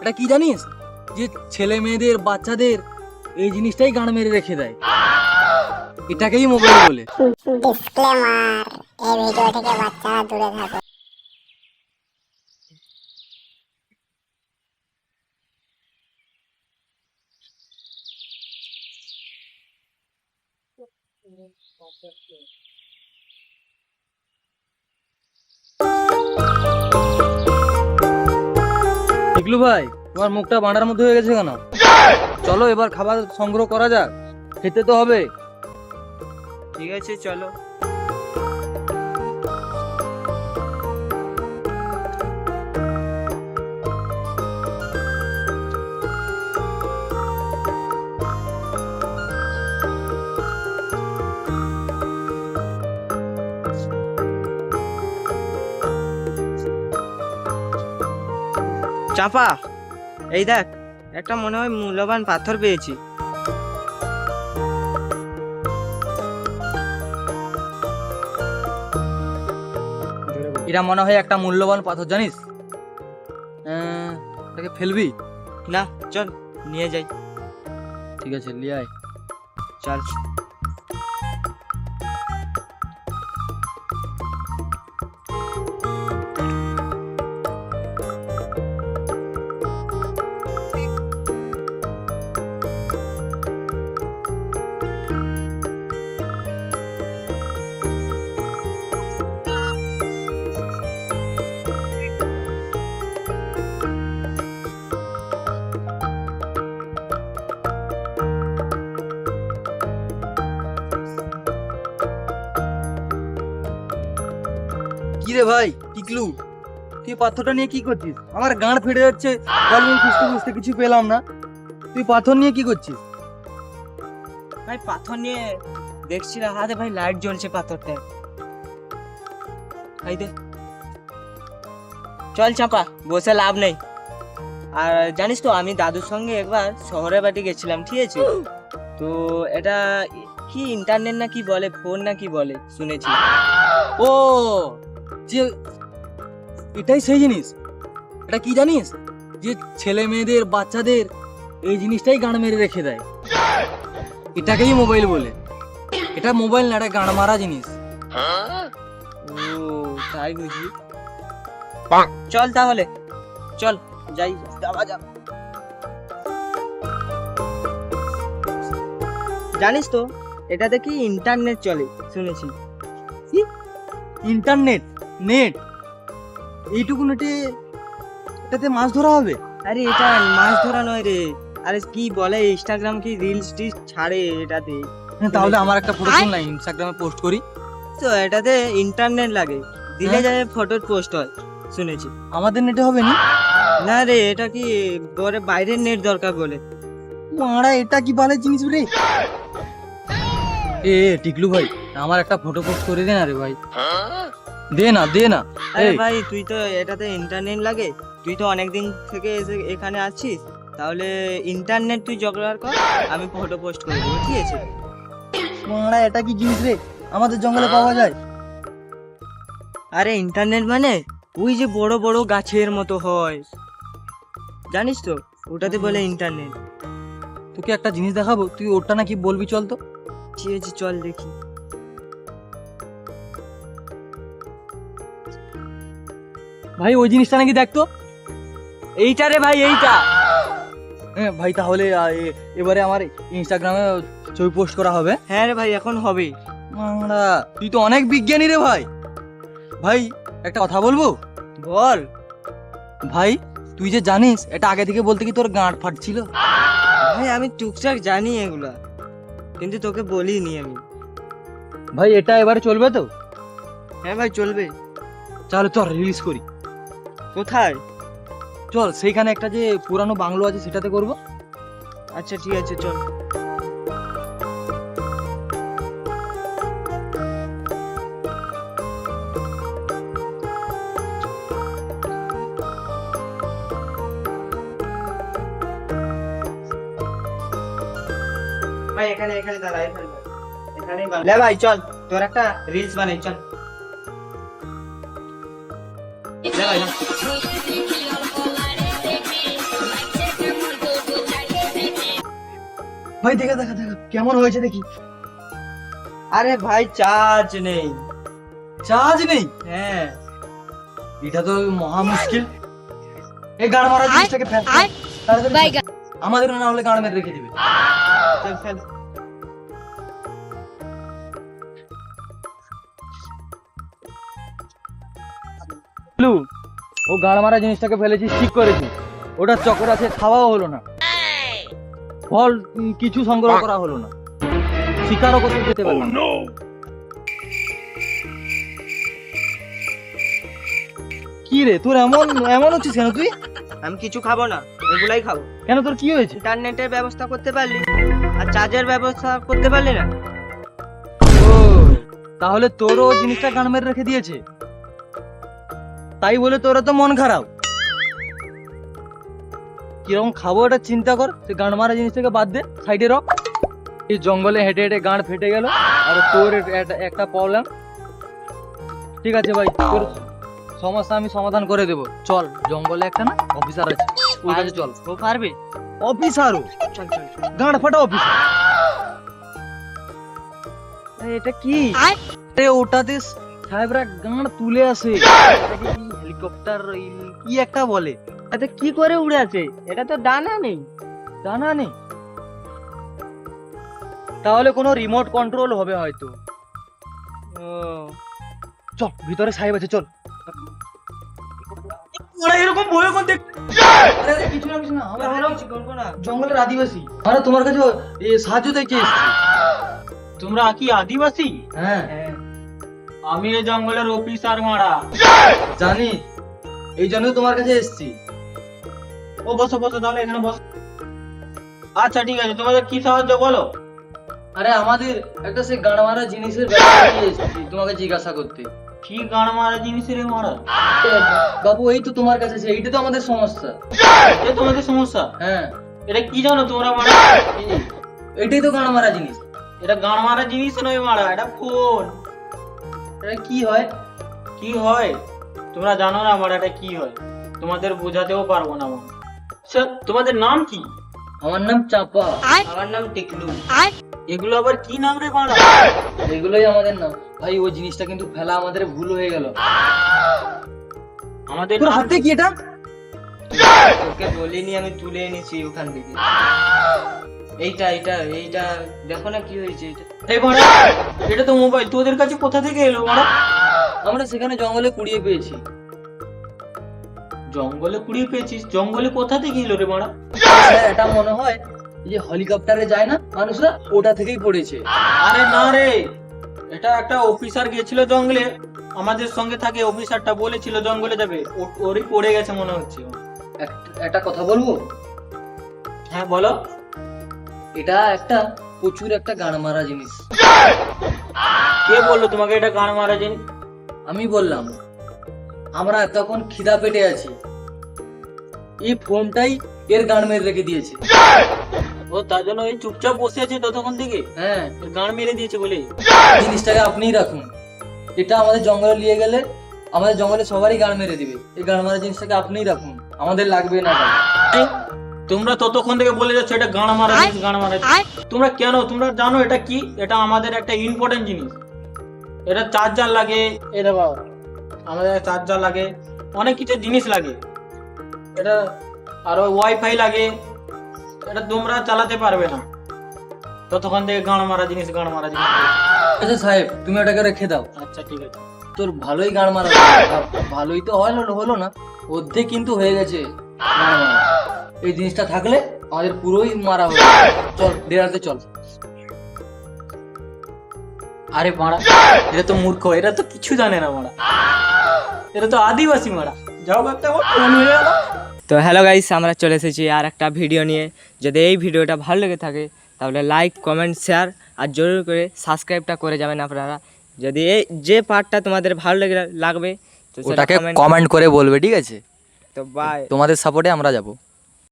এটা কি জানিস, যে ছেলে মেয়েদের বাচ্চাদের এই জিনিসটাই গান মেরে রেখে দেয়, এটাকেই মোবাইল বলে। ডিসক্লেমার, এই ভিডিও থেকে বাচ্চারা দূরে থাকো। টিকলু ভাই, তোমার মুখটা বাঁধার মধ্যে হয়ে গেছে কেন? চলো এবার খাবার সংগ্রহ করা যাক, খেতে তো হবে। ঠিক আছে চলো। চাপা, এই দেখ, একটা মনে হয় মূল্যবান পাথর পেয়েছি। এটা মনে হয় একটা মূল্যবান পাথর, জানিস? এটাকে ফেলবি? না, চল নিয়ে যাই। ঠিক আছে, নিয়ে আয়। চল। কি রে ভাই টিকলু, তুই পাথরটা নিয়ে কি করছিস? আমার গাঁড় ফেটে যাচ্ছে, কলম খুঁজতে খুঁজতে কিছু পেলাম না। তুই পাথর নিয়ে কি করছিস? ভাই পাথর নিয়ে দেখছি না, হাতে ভাই লাইট জ্বলছে পাথরটা। ভাই দে, চল চাপা, বসে লাভ নেই। আর জানিস তো, আমি দাদুর সঙ্গে একবার শহরের বাড়ি গেছিলাম, ঠিক আছে? তো এটা কি ইন্টারনেট না কি বলে, ফোন না কি বলে শুনেছি। ও, যে এটাই সেই জিনিস। এটা কি জানিস, যে ছেলে মেয়েদের বাচ্চাদের এই জিনিসটাই গান মেরে রেখে দেয়, এটাকেই মোবাইল বলে। এটা মোবাইল না, এটা গান মারা জিনিস। ও তাই বুঝি। চল তাহলে, চল যাই, যাওয়া যাক। জানিস তো, এটাতে কি ইন্টারনেট চলে শুনেছি। কি? Internet, net? এইটুকু নেটে এটাতে মাছ ধরা হবে? আরে এটা মাছ ধরা নয় রে, আরে কি বলে, ইনস্টাগ্রাম কি রিলস টিলস ছাড়ে এটাতে। তাহলে আমার একটা ফটো তুল না, ইনস্টাগ্রামে পোস্ট করি। তো এটাতে ইন্টারনেট লাগে, দিলে যায় ফটো পোস্ট হয় শুনেছি। আমাদের নেটে হবে না? না রে, এটা কি বলে বাইরের নেট দরকার বলে। মারা, এটা কি বালের জিনিস রে? এ টিকলু ভাই, আমার একটা ফটো পোস্ট করে দে না রে ভাই, দে না দে না। আরে এই, ভাই তুই তো এটাতে ইন্টারনেট লাগে, তুই তো অনেকদিন থেকে এখানে আছিস, তাহলে ইন্টারনেট তুই জোগাড় কর, আমি ফটো পোস্ট করে দেবো, ঠিক আছে? মারা, এটা কি জিনিস রে? আমাদের জঙ্গলে পাওয়া যায়? আরে ইন্টারনেট মানে ওই যে বড় বড় গাছের মতো হয়, জানিস তো, ওটাতে বলে ইন্টারনেট। তোকে একটা জিনিস দেখাবো, তুই ওটা নাকি বলবি, চল তো। ঠিক আছে চল দেখি। ভাই ওই জিনিসটা নাকি দেখতো। এইটা রে ভাই, এইটা। হ্যাঁ ভাই, তাহলে এবারে আমার ইনস্টাগ্রামে ছবি পোস্ট করা হবে। হ্যাঁ রে ভাই, এখন হবে। মারা, তুই তো অনেক বিজ্ঞানী রে ভাই। ভাই একটা কথা বলবো? বল। ভাই তুই যে জানিস, এটা আগে থেকে বলতে কি তোর গাঁট ফাটছিল? ভাই আমি টুকটাক জানি এগুলা, কিন্তু তোকে বলিনি আমি। ভাই এটা এবারে চলবে তো? হ্যাঁ ভাই চলবে। চল চল রিলিজ করি। কোথায়? চল সেইখানে একটা যে পুরানো বাংলো আছে সেটাতে করব। আচ্ছা ঠিক আছে চল। ভাই এখানে এখানে দাঁড়া, এখানে দাঁড়া। এখানেই বানাই। লে ভাই চল, তোর একটা রিলস বানাই, চল। লে ভাই, লে। ভাই দেখা দেখা দেখা কেমন হয়েছে দেখি। আরে ভাই চার্জ নেই। চার্জ নেই? হ্যাঁ। এটা তো মহা মুশকিল। এই গাড় মারা জিনিসটাকে ফেল তাড়াতাড়ি ফেল। আমাদের না হলে গাড় মেরে রেখে দিবে। চল চল। ও গাড় মারা জিনিসটাকে ফেলেছিস, ঠিক করেছিস। ওটার চক্কর আছে, খাওয়াও হলো না, ফল কিছু সংগ্রহ করা হলো না, শিকারও করতে যেতে পারলাম না। কি রে তোর এমন এমন হচ্ছিস কেন তুই? আমি কিছু খাবো না, এগুলাই খাবো। কেন তোর কি হয়েছে? ইন্টারনেটের ব্যবস্থা করতে পারলি আর চার্জের ব্যবস্থা করতে পারলি না। ও তাহলে তোরও জিনিসটা গান মেরে রেখে দিয়েছে, তাই বলে তোরা তো মন খারাপ। কিরকম খাবো এটা চিন্তা কর। তুই গান মারা জিনিসটাকে বাদ দে, সাইডে রাখ। এই জঙ্গলে হেঁটে হেঁটে গাঁড় ফেটে গেল, আর তোর একটা প্রবলেম। ঠিক আছে ভাই, তোর সমস্যা আমি সমাধান করে দেবো। চল, জঙ্গলে একটা না অফিসার আছে, ওর কাছে চল। ও পারবে? অফিসারও? চল চল চল। গাঁড় ফাটা অফিসার? এটা কি? আরে ওটাতে সাহেবরা গাঁড় তুলে আসে, এটাকে কি হেলিকপ্টার কি একটা বলে। এটা কি করে উড়ে আছে? এটা তো ডানা নেই। জানা নেই? তাহলে কোনো রিমোট কন্ট্রোল হবে হয়তো। ও চল, ভিতরে সাহেব আছে, চল। এরকম বই কোন দেখ। আরে কিছু না কিছু না, আমরা হলাম কিছু করবো না। জঙ্গলের আদিবাসী। আমরা তোমার কাছে সাহায্য চাইতে এসেছি। তোমরা কি আদিবাসী? হ্যাঁ আমি এই জঙ্গলের অফিসার মারা। জানি, এই জন্য তোমার কাছে এসেছি। ও বসো বসো, তাহলে এখানে বসো। আচ্ছা ঠিক আছে, তোমাদের কি সাহায্য বলো। আরে আমাদের একটা সে গান মারা জিনিসের ব্যাপারে নিয়ে এসেছি তোমাকে জিজ্ঞাসা করতে। কি গান মারা জিনিসের মারা? বাবু এই তো তোমার কাছে, এইটা তো আমাদের সমস্যা। এটা তোমাদের সমস্যা? হ্যাঁ, এটা কি জানো তোমরা মারা? এটাই তো গান মারা জিনিস। এটা গান মারা জিনিস নয় মারা, এটা ফোন। এটা কি হয়? কি হয় তোমরা জানো না মারা, এটা কি হয় তোমাদের বোঝাতেও পারবো না মারা। আচ্ছা তোমাদের নাম কি? আমার নাম চাপা। আমার নাম টিকলু। এগুলো আবার কি নাম রে মারা? এগুলোই আমাদের নাম। ভাই ওই জিনিসটা কিন্তু ফেলা আমাদের ভুল হয়ে গেল। আমাদের তোর নাম হাতে কি এটা? তোকে বলিনি, আমি তুলে এনেছি ওখান থেকে। এইটা এইটা এইটা দেখো না কি হয়েছে এটা। এই মারা, এটা তো মোবাইল। তোদের কাছে কোথা থেকে এলো মারা? আমরা সেখানে জঙ্গলে কুড়িয়ে পেয়েছি। জঙ্গলে কুড়িয়ে পেয়েছিস? জঙ্গলে কোথা থেকে এলো রে মারা? এটা মনে হয় এই যে হেলিকপ্টারে যায় না মানুষরা, ওটা থেকেই পড়েছে। আরে না রে, এটা একটা অফিসার গেছিল জঙ্গলে, আমাদের সঙ্গে থাকে অফিসারটা, বলেছিল জঙ্গলে যাবে, ওরই পড়ে গেছে মনে হচ্ছে। একটা কথা বলবো? হ্যাঁ বলো। এটা একটা প্রচুর একটা গান মারা জিনিস। কে বললো তোমাকে এটা গান মারা জিনিস? আমি বললাম। আমরা তখন খিদা পেটে আছি, এই ফোনটাই এর গান মেরে রেখে দিয়েছে। ও তার জন্য এই চুপচাপ বসে আছে ততক্ষণ থেকে, হ্যাঁ, গান মেরে দিয়েছে বলে। জিনিসটাকে আপনিই রাখুন। এটা আমাদের জঙ্গলে নিয়ে গেলে আমাদের জঙ্গলে সবারই গান মেরে দিবে। এই গান মারা জিনিসটাকে আপনিই রাখুন, আমাদের লাগবে না। তোমরা ততক্ষণ থেকে বলে যাচ্ছ এটা গান মারা জিনিস, গান মারা জিনিস। তোমরা কেন, তোমরা জানো এটা কি? এটা আমাদের একটা ইম্পর্টেন্ট জিনিস। এটা চার্জার লাগে, এই দেখো আমাদের চার্জার লাগে, অনেক কিছু জিনিস লাগে। এটা আরো ওয়াইফাই লাগে, এটা তোমরা চালাতে পারবে না ততক্ষণ থেকে গান মারা জিনিস, গান মারা জিনিস। আচ্ছা সাহেব, তুমি ওটাকে রেখে দাও। আচ্ছা ঠিক আছে। তোর ভালোই গান মারা, ভালোই তো হলো না, অর্ধেক কিন্তু হয়ে গেছে গান মারা। এই জিনিসটা থাকলে আমাদের পুরোই মারা হবে। চল ডেরাতে চল। আরে মারা, এটা তো মূর্খ, এটা তো কিছু জানে না মারা, এটা তো আদিবাসী মারা। যাও একটা ফোন হয়ে গেল। তো হ্যালো গাইস, আমরা চলে এসেছি আর একটা ভিডিও নিয়ে। যদি এই ভিডিওটা ভালো লেগে থাকে তাহলে লাইক কমেন্ট শেয়ার আর জরুর করে সাবস্ক্রাইবটা করে যাবেন আপনারা। যদি এই যে পার্টটা তোমাদের ভালো লাগবে তো সেটা ওটাকে comment কমেন্ট করে বলবে, ঠিক আছে? তো বাই। তোমাদের সাপোর্টে আমরা যাব।